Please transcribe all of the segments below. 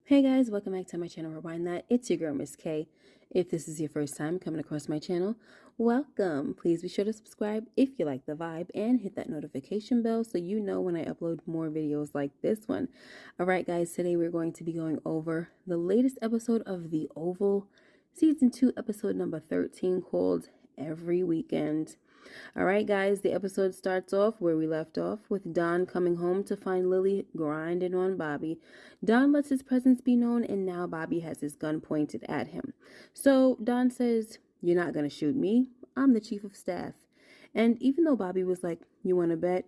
Hey guys, welcome back to my channel Rewind That. It's your girl Miss K. If this is your first time coming across my channel, welcome. Please be sure to subscribe if you like the vibe and hit that notification bell so you know when I upload more videos like this one. Alright guys, today we're going to be going over the latest episode of The Oval, Season 2, episode number 13, called Every Weekend. Alright guys, the episode starts off where we left off, with Don coming home to find Lily grinding on Bobby. Don lets his presence be known, and now Bobby has his gun pointed at him. So Don says, "You're not going to shoot me. I'm the chief of staff." And even though Bobby was like, "You want to bet?"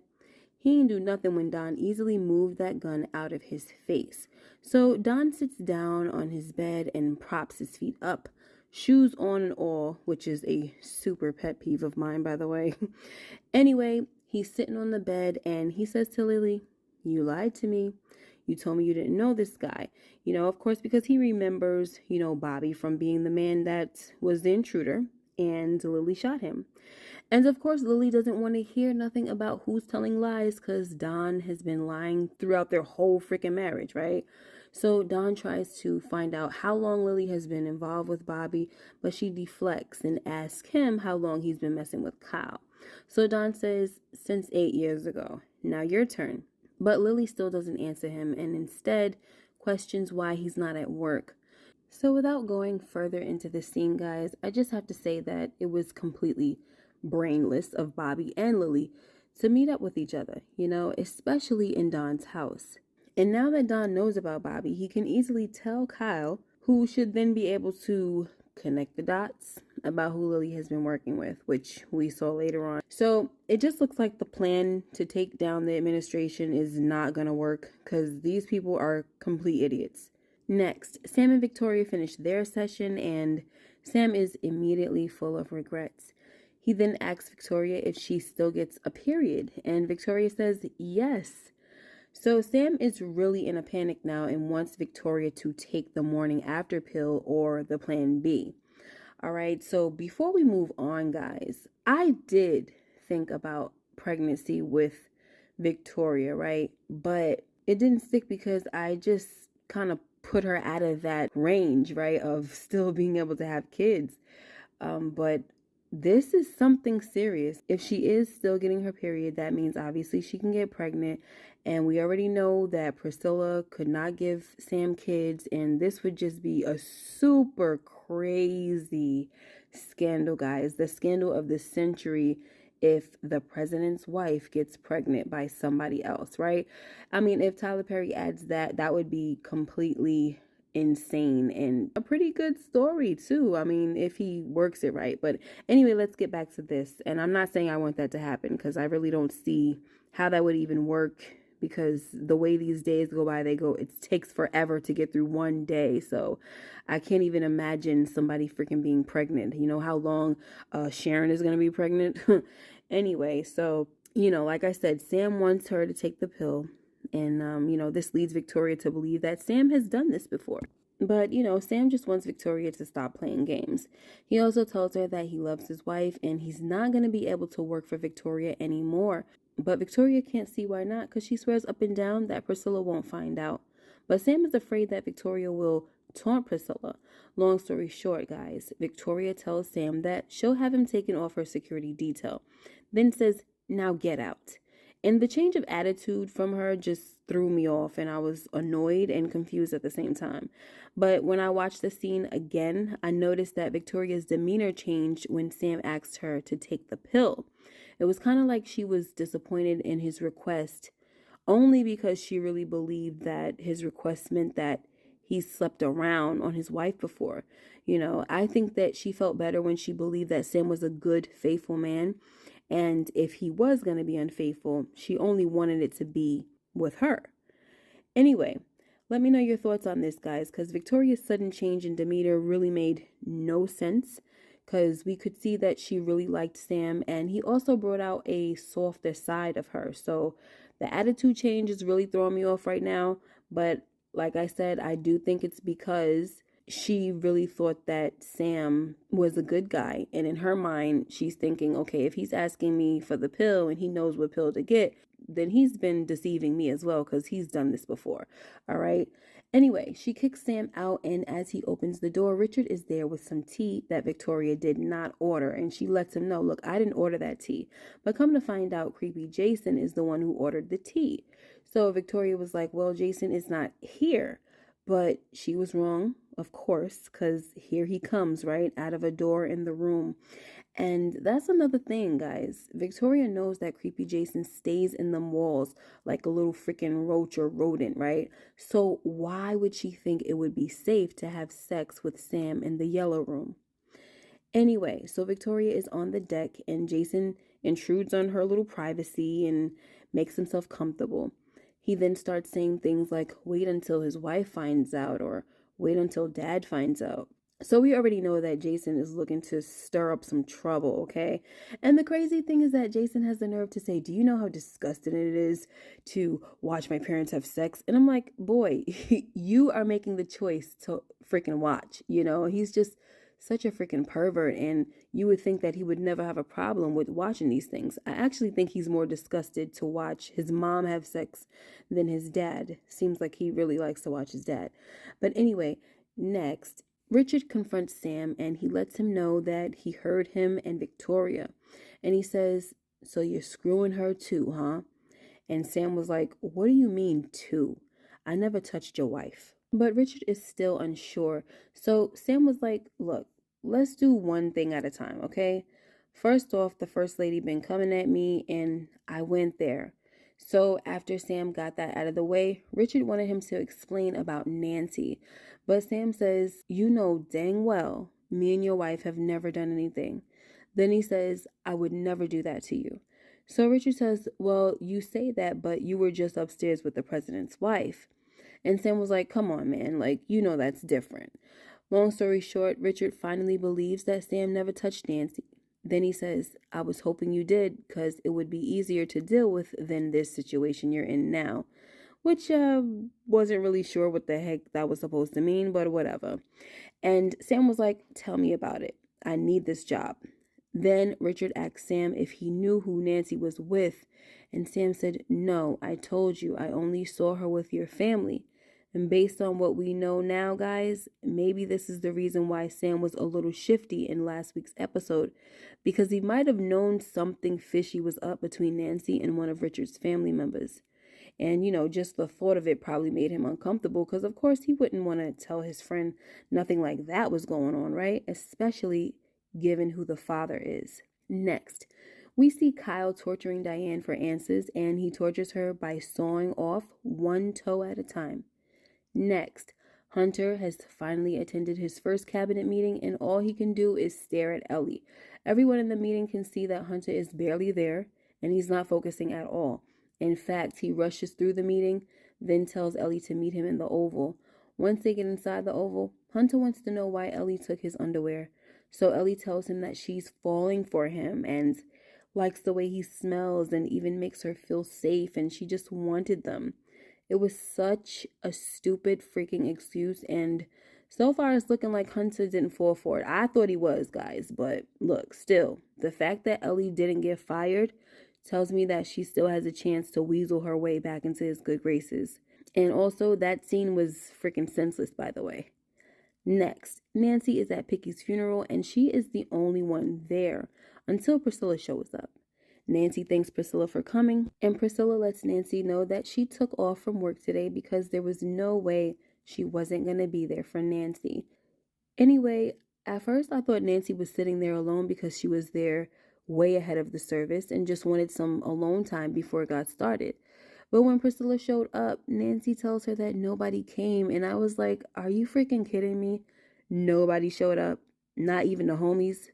he didn't do nothing when Don easily moved that gun out of his face. So Don sits down on his bed and props his feet up, shoes on and all, which is a super pet peeve of mine, by the way. Anyway, he's sitting on the bed and he says to Lily, "You lied to me. You told me you didn't know this guy." Of course, because he remembers, Bobby from being the man that was the intruder, and Lily shot him. And of course, Lily doesn't want to hear nothing about who's telling lies, because Don has been lying throughout their whole freaking marriage, right? So Don tries to find out how long Lily has been involved with Bobby, but she deflects and asks him how long he's been messing with Kyle. So Don says, "Since 8 years ago. Now your turn." But Lily still doesn't answer him and instead questions why he's not at work. So without going further into the scene, guys, I just have to say that it was completely brainless of Bobby and Lily to meet up with each other, especially in Don's house. And now that Don knows about Bobby, he can easily tell Kyle, who should then be able to connect the dots about who Lily has been working with, which we saw later on. So it just looks like the plan to take down the administration is not going to work, because these people are complete idiots. Next, Sam and Victoria finish their session, and Sam is immediately full of regrets. He then asks Victoria if she still gets a period, and Victoria says yes. So Sam is really in a panic now and wants Victoria to take the morning after pill, or the plan B. All right, so before we move on, guys, I did think about pregnancy with Victoria, right? But it didn't stick because I just kind of put her out of that range, right, of still being able to have kids. But this is something serious. If she is still getting her period, that means obviously she can get pregnant. And we already know that Priscilla could not give Sam kids. And this would just be a super crazy scandal, guys. The scandal of the century if the president's wife gets pregnant by somebody else, right? I mean, if Tyler Perry adds that, that would be completely insane and a pretty good story too. I mean, if he works it right. But anyway, let's get back to this. And I'm not saying I want that to happen, because I really don't see how that would even work, because the way these days go by, it takes forever to get through one day. So I can't even imagine somebody freaking being pregnant. You know how long Sharon is going to be pregnant? Anyway, so, like I said, Sam wants her to take the pill. And, this leads Victoria to believe that Sam has done this before. But, Sam just wants Victoria to stop playing games. He also tells her that he loves his wife and he's not going to be able to work for Victoria anymore. But Victoria can't see why not, because she swears up and down that Priscilla won't find out. But Sam is afraid that Victoria will taunt Priscilla. Long story short, guys, Victoria tells Sam that she'll have him taken off her security detail. Then says, "Now get out." And the change of attitude from her just threw me off, and I was annoyed and confused at the same time. But when I watched the scene again, I noticed that Victoria's demeanor changed when Sam asked her to take the pill. It was kind of like she was disappointed in his request, only because she really believed that his request meant that he slept around on his wife before. I think that she felt better when she believed that Sam was a good, faithful man. And if he was going to be unfaithful, she only wanted it to be with her. Anyway, let me know your thoughts on this, guys, because Victoria's sudden change in demeanor really made no sense, because we could see that she really liked Sam, and he also brought out a softer side of her. So the attitude change is really throwing me off right now. But like I said, I do think it's because she really thought that Sam was a good guy. And in her mind, she's thinking, okay, if he's asking me for the pill and he knows what pill to get, then he's been deceiving me as well, because he's done this before. All right. Anyway, she kicks Sam out, and as he opens the door, Richard is there with some tea that Victoria did not order, and she lets him know, look, I didn't order that tea. But come to find out, creepy Jason is the one who ordered the tea. So Victoria was like, well, Jason is not here. But she was wrong, of course, because here he comes, right, out of a door in the room. And that's another thing, guys. Victoria knows that creepy Jason stays in them walls like a little freaking roach or rodent, right? So why would she think it would be safe to have sex with Sam in the yellow room? Anyway, so Victoria is on the deck and Jason intrudes on her little privacy and makes himself comfortable. He then starts saying things like, wait until his wife finds out, or wait until dad finds out. So we already know that Jason is looking to stir up some trouble, okay? And the crazy thing is that Jason has the nerve to say, do you know how disgusting it is to watch my parents have sex? And I'm like, boy, you are making the choice to freaking watch, you know? He's just such a freaking pervert, and you would think that he would never have a problem with watching these things. I actually think he's more disgusted to watch his mom have sex than his dad. Seems like he really likes to watch his dad. But anyway, next, Richard confronts Sam and he lets him know that he heard him and Victoria. And he says, so you're screwing her too, huh? And Sam was like, what do you mean too? I never touched your wife. But Richard is still unsure. So Sam was like, look, let's do one thing at a time, okay? First off, the first lady been coming at me and I went there. So after Sam got that out of the way, Richard wanted him to explain about Nancy. But Sam says, you know dang well, me and your wife have never done anything. Then he says, I would never do that to you. So Richard says, well, you say that, but you were just upstairs with the president's wife. And Sam was like, come on, man, like, you know that's different. Long story short, Richard finally believes that Sam never touched Nancy. Then he says, I was hoping you did, because it would be easier to deal with than this situation you're in now. Which wasn't really sure what the heck that was supposed to mean, but whatever. And Sam was like, tell me about it. I need this job. Then Richard asked Sam if he knew who Nancy was with. And Sam said, no, I told you, I only saw her with your family. And based on what we know now, guys, maybe this is the reason why Sam was a little shifty in last week's episode, because he might have known something fishy was up between Nancy and one of Richard's family members. And, you know, just the thought of it probably made him uncomfortable, because, of course, he wouldn't want to tell his friend nothing like that was going on, right? Especially given who the father is. Next, we see Kyle torturing Diane for answers, and he tortures her by sawing off one toe at a time. Next, Hunter has finally attended his first cabinet meeting, and all he can do is stare at Ellie. Everyone in the meeting can see that Hunter is barely there, and he's not focusing at all. In fact, he rushes through the meeting, then tells Ellie to meet him in the Oval. Once they get inside the Oval, Hunter wants to know why Ellie took his underwear. So Ellie tells him that she's falling for him and likes the way he smells and even makes her feel safe, and she just wanted them. It was such a stupid freaking excuse, and so far it's looking like Hunter didn't fall for it. I thought he was, guys, but look, still, the fact that Ellie didn't get fired tells me that she still has a chance to weasel her way back into his good graces. And also, that scene was freaking senseless, by the way. Next, Nancy is at Picky's funeral, and she is the only one there until Priscilla shows up. Nancy thanks Priscilla for coming, and Priscilla lets Nancy know that she took off from work today because there was no way she wasn't going to be there for Nancy. Anyway, at first I thought Nancy was sitting there alone because she was there way ahead of the service and just wanted some alone time before it got started. But when Priscilla showed up, Nancy tells her that nobody came, and I was like, are you freaking kidding me? Nobody showed up? Not even the homies?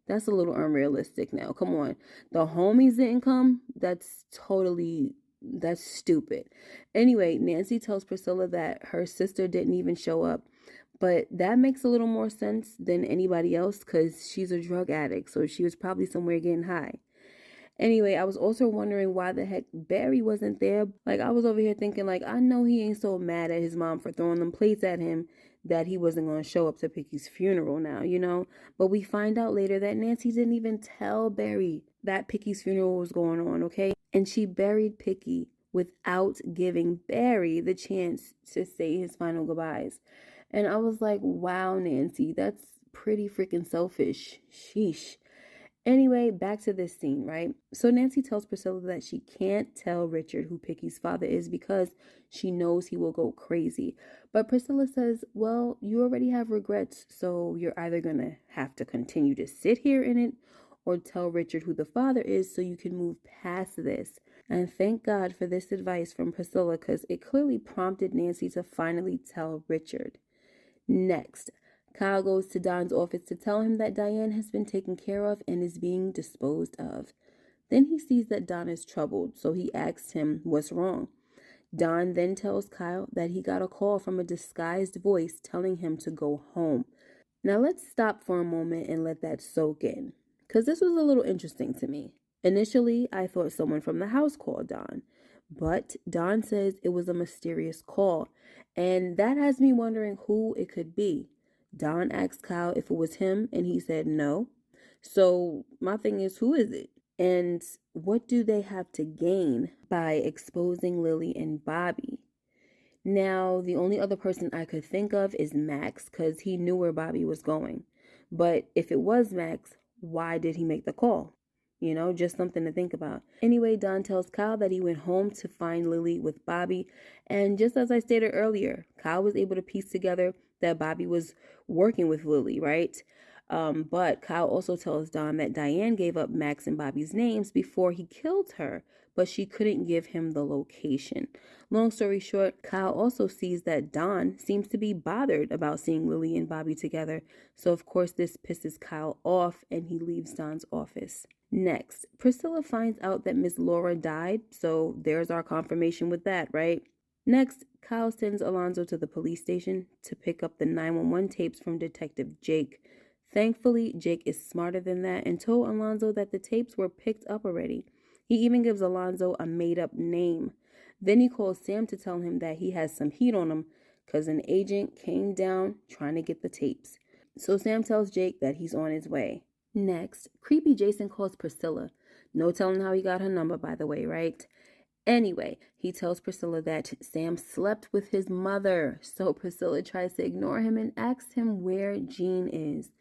That's a little unrealistic now. Come on. The homies didn't come? That's stupid. Anyway, Nancy tells Priscilla that her sister didn't even show up. But that makes a little more sense than anybody else because she's a drug addict. So she was probably somewhere getting high. Anyway, I was also wondering why the heck Barry wasn't there. Like, I was over here thinking, like, I know he ain't so mad at his mom for throwing them plates at him that he wasn't going to show up to Picky's funeral now, you know? But we find out later that Nancy didn't even tell Barry that Picky's funeral was going on, okay? And she buried Picky without giving Barry the chance to say his final goodbyes. And I was like, wow, Nancy, that's pretty freaking selfish. Sheesh. Anyway, back to this scene, right? So Nancy tells Priscilla that she can't tell Richard who Picky's father is because she knows he will go crazy. But Priscilla says, well, you already have regrets, so you're either going to have to continue to sit here in it or tell Richard who the father is so you can move past this. And thank God for this advice from Priscilla because it clearly prompted Nancy to finally tell Richard. Next, Kyle goes to Don's office to tell him that Diane has been taken care of and is being disposed of. Then he sees that Don is troubled, so he asks him what's wrong. Don then tells Kyle that he got a call from a disguised voice telling him to go home. Now let's stop for a moment and let that soak in, because this was a little interesting to me. Initially, I thought someone from the house called Don, but Don says it was a mysterious call, and that has me wondering who it could be. Don asked Kyle if it was him, and he said no. So my thing is, who is it? And what do they have to gain by exposing Lily and Bobby? Now, the only other person I could think of is Max, because he knew where Bobby was going. But if it was Max, why did he make the call? You know, just something to think about. Anyway, Don tells Kyle that he went home to find Lily with Bobby. And just as I stated earlier, Kyle was able to piece together that Bobby was working with Lily, right? But Kyle also tells Don that Diane gave up Max and Bobby's names before he killed her, but she couldn't give him the location. Long story short, Kyle also sees that Don seems to be bothered about seeing Lily and Bobby together. So of course this pisses Kyle off and he leaves Don's office. Next, Priscilla finds out that Miss Laura died, so there's our confirmation with that, right? Next, Kyle sends Alonzo to the police station to pick up the 911 tapes from Detective Jake. Thankfully, Jake is smarter than that and told Alonzo that the tapes were picked up already. He even gives Alonzo a made-up name. Then he calls Sam to tell him that he has some heat on him because an agent came down trying to get the tapes. So Sam tells Jake that he's on his way. Next, creepy Jason calls Priscilla. No telling how he got her number, by the way, right? Anyway, he tells Priscilla that Sam slept with his mother. So Priscilla tries to ignore him and asks him where Jean is.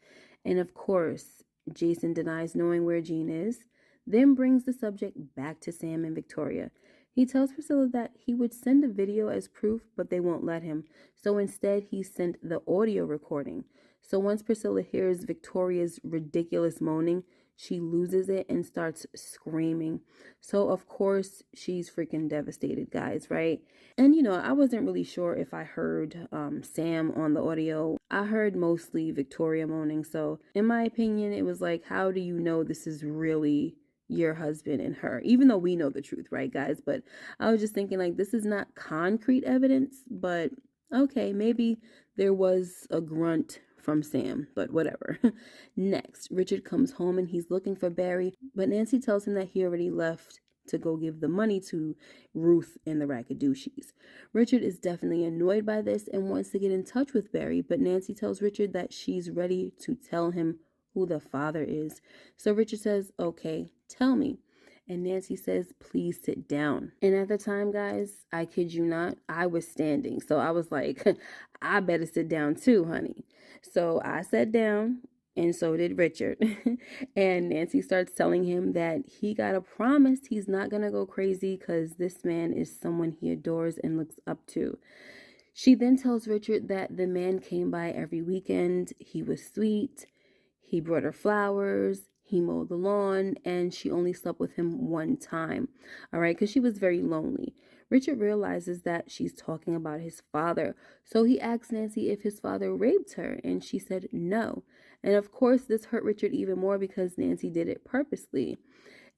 And of course, Jason denies knowing where Jean is, then brings the subject back to Sam and Victoria. He tells Priscilla that he would send a video as proof, but they won't let him. So instead, he sent the audio recording. So once Priscilla hears Victoria's ridiculous moaning, she loses it and starts screaming. So of course, she's freaking devastated, guys, right? And you know, I wasn't really sure if I heard Sam on the audio. I heard mostly Victoria moaning. So in my opinion, it was like, how do you know this is really your husband and her? Even though we know the truth, right, guys? But I was just thinking, like, this is not concrete evidence, but okay, maybe there was a grunt from Sam, but whatever. Next, Richard comes home and he's looking for Barry, but Nancy tells him that he already left to go give the money to Ruth and the Rackadoochies. Richard is definitely annoyed by this and wants to get in touch with Barry, but Nancy tells Richard that she's ready to tell him who the father is. So Richard says, okay, tell me. And Nancy says, please sit down. And at the time, guys, I kid you not, I was standing. So I was like, I better sit down too, honey. So I sat down and so did Richard. And Nancy starts telling him that he got a promise he's not going to go crazy because this man is someone he adores and looks up to. She then tells Richard that the man came by every weekend. He was sweet. He brought her flowers. He mowed the lawn, and she only slept with him one time, all right, because she was very lonely. Richard realizes that she's talking about his father, so he asks Nancy if his father raped her, and she said no. And of course, this hurt Richard even more because Nancy did it purposely.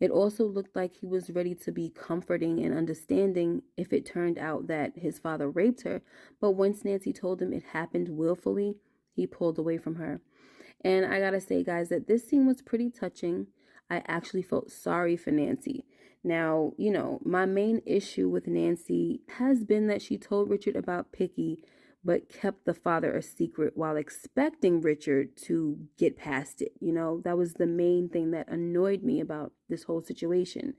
It also looked like he was ready to be comforting and understanding if it turned out that his father raped her, but once Nancy told him it happened willfully, he pulled away from her. And I gotta say, guys, that this scene was pretty touching. I actually felt sorry for Nancy. Now, you know, my main issue with Nancy has been that she told Richard about Picky, but kept the father a secret while expecting Richard to get past it. That was the main thing that annoyed me about this whole situation.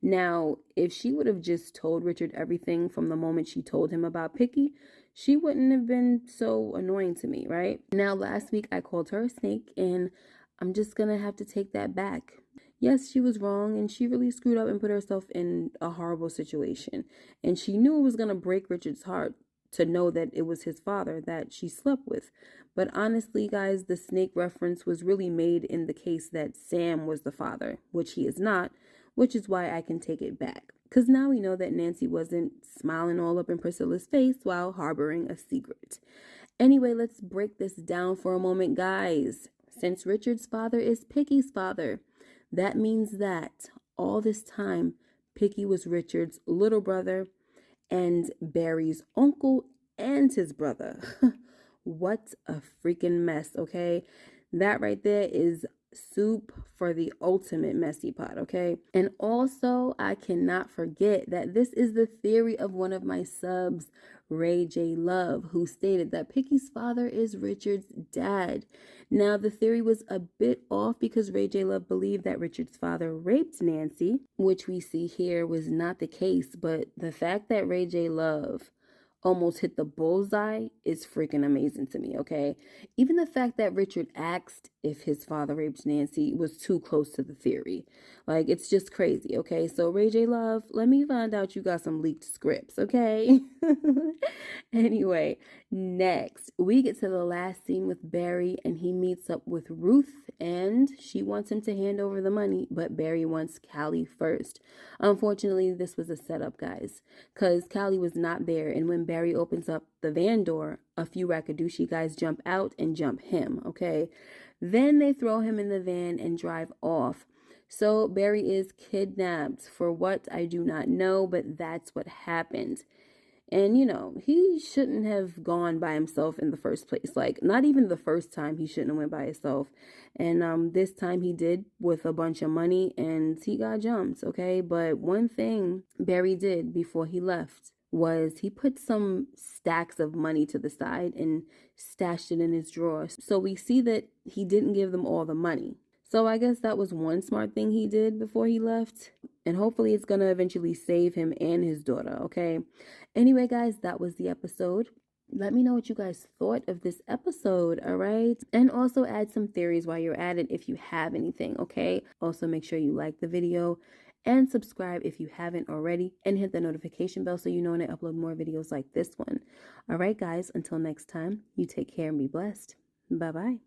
Now, if she would have just told Richard everything from the moment she told him about Picky, she wouldn't have been so annoying to me, right? Now, last week I called her a snake, and I'm just gonna have to take that back. Yes, she was wrong, and she really screwed up and put herself in a horrible situation. And she knew it was gonna break Richard's heart to know that it was his father that she slept with. But honestly, guys, the snake reference was really made in the case that Sam was the father, which he is not, which is why I can take it back. Because now we know that Nancy wasn't smiling all up in Priscilla's face while harboring a secret. Anyway, let's break this down for a moment, guys. Since Richard's father is Picky's father, that means that all this time, Picky was Richard's little brother and Barry's uncle and his brother. What a freaking mess, okay? That right there is soup for the ultimate messy pot, okay? And also, I cannot forget that this is the theory of one of my subs, Ray J. Love, who stated that Picky's father is Richard's dad. Now, the theory was a bit off because Ray J. Love believed that Richard's father raped Nancy, which we see here was not the case, but the fact that Ray J. Love almost hit the bullseye is freaking amazing to me, okay? Even the fact that Richard asked if his father raped Nancy was too close to the theory. Like, it's just crazy, okay? So, Ray J. Love, let me find out you got some leaked scripts, okay? Anyway, next, we get to the last scene with Barry, and he meets up with Ruth, and she wants him to hand over the money, but Barry wants Callie first. Unfortunately, this was a setup, guys, because Callie was not there, and when Barry opens up the van door, a few Rakadushi guys jump out and jump him, okay? Then they throw him in the van and drive off. So Barry is kidnapped for what I do not know, but that's what happened. And, he shouldn't have gone by himself in the first place. Like, not even the first time he shouldn't have went by himself. And this time he did with a bunch of money and he got jumped, okay? But one thing Barry did before he left was he put some stacks of money to the side and stashed it in his drawer. So we see that he didn't give them all the money. So I guess that was one smart thing he did before he left. And hopefully it's going to eventually save him and his daughter, okay? Anyway, guys, that was the episode. Let me know what you guys thought of this episode, all right? And also add some theories while you're at it if you have anything, okay? Also, make sure you like the video and subscribe if you haven't already. And hit the notification bell so you know when I upload more videos like this one. All right, guys, until next time, you take care and be blessed. Bye-bye.